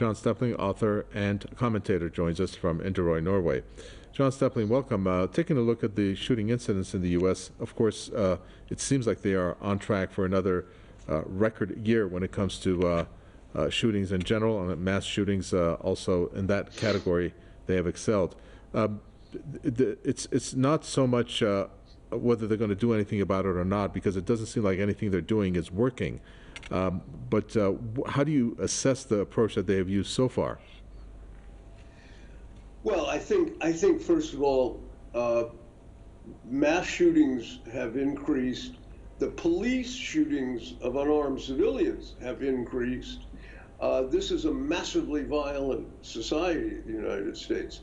John Stepling, author and commentator, joins us from Inderøy, Norway. John Stepling, welcome. Taking a look at the shooting incidents in the U.S., of course, it seems like they are on track for another record year when it comes to shootings in general, and mass shootings also in that category. They have excelled. It's not so much whether they're going to do anything about it or not, because it doesn't seem like anything they're doing is working. But how do you assess the approach that they have used so far? Well, I think first of all, mass shootings have increased. The police shootings of unarmed civilians have increased. This is a massively violent society in the United States,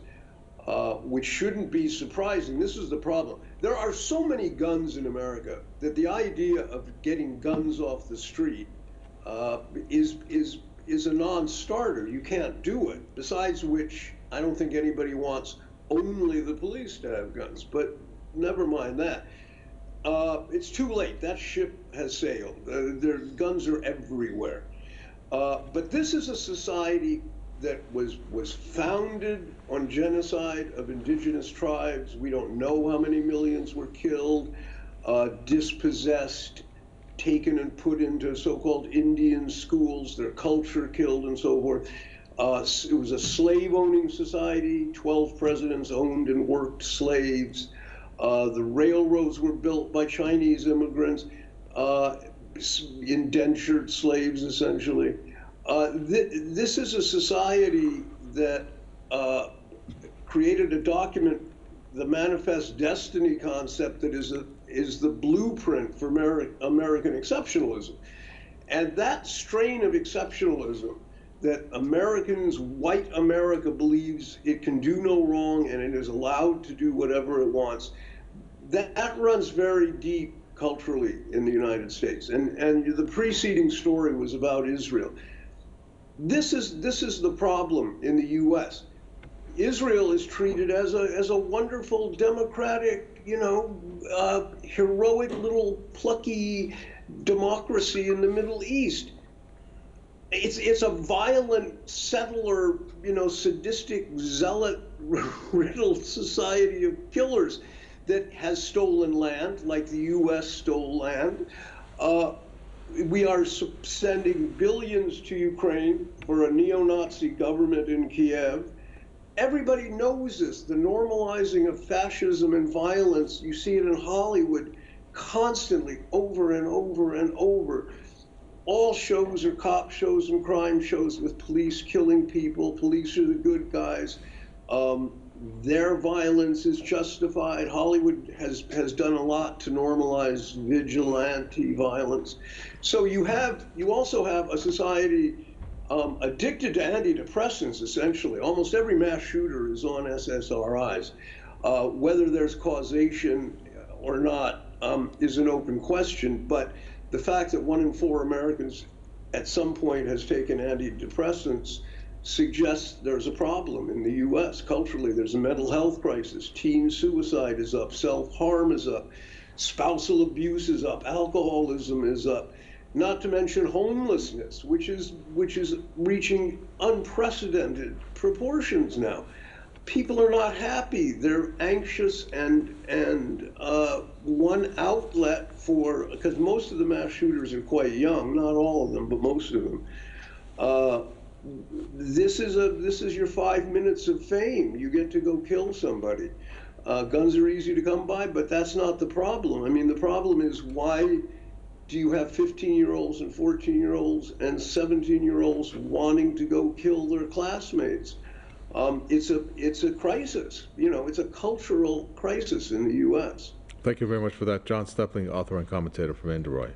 which shouldn't be surprising. This is the problem. There are so many guns in America that the idea of getting guns off the street is a non-starter. You can't do it. Besides which, I don't think anybody wants only the police to have guns, but never mind that. It's too late. That ship has sailed. Their guns are everywhere. But this is a society that was founded on genocide of indigenous tribes. We don't know how many millions were killed, dispossessed, taken and put into so-called Indian schools, their culture killed and so forth. It was a slave-owning society. 12 presidents owned and worked slaves. The railroads were built by Chinese immigrants, indentured slaves, essentially. This is a society that created a document, the Manifest Destiny concept, that is the blueprint for American exceptionalism. And that strain of exceptionalism that Americans, white America, believes it can do no wrong and it is allowed to do whatever it wants, that runs very deep culturally in the United States. And the preceding story was about Israel. This is the problem in the U.S. Israel is treated as a wonderful, democratic, heroic little plucky democracy in the Middle East. It's a violent settler, sadistic, zealot-riddled society of killers that has stolen land, like the U.S. stole land. We are sending billions to Ukraine for a neo-Nazi government in Kiev. Everybody knows this. The normalizing of fascism and violence, you see it in Hollywood constantly, over and over and over. All shows are cop shows and crime shows with police killing people. Police are the good guys. Their violence is justified. Hollywood has done a lot to normalize vigilante violence. So you also have a society addicted to antidepressants, essentially. Almost every mass shooter is on SSRIs. Whether there's causation or not is an open question, but the fact that 1 in 4 Americans at some point has taken antidepressants suggests there's a problem in the U.S. Culturally, there's a mental health crisis. Teen suicide is up, self-harm is up, spousal abuse is up, alcoholism is up, not to mention homelessness, which is reaching unprecedented proportions now. People are not happy. They're anxious, and one outlet for, because most of the mass shooters are quite young, not all of them, but most of them. This is your 5 minutes of fame. You get to go kill somebody. Guns are easy to come by, but that's not the problem. I mean, the problem is, why do you have 15-year-olds and 14-year-olds and 17-year-olds wanting to go kill their classmates? It's a crisis. It's a cultural crisis in the U.S. Thank you very much for that. John Stepling, author and commentator from Inderøy.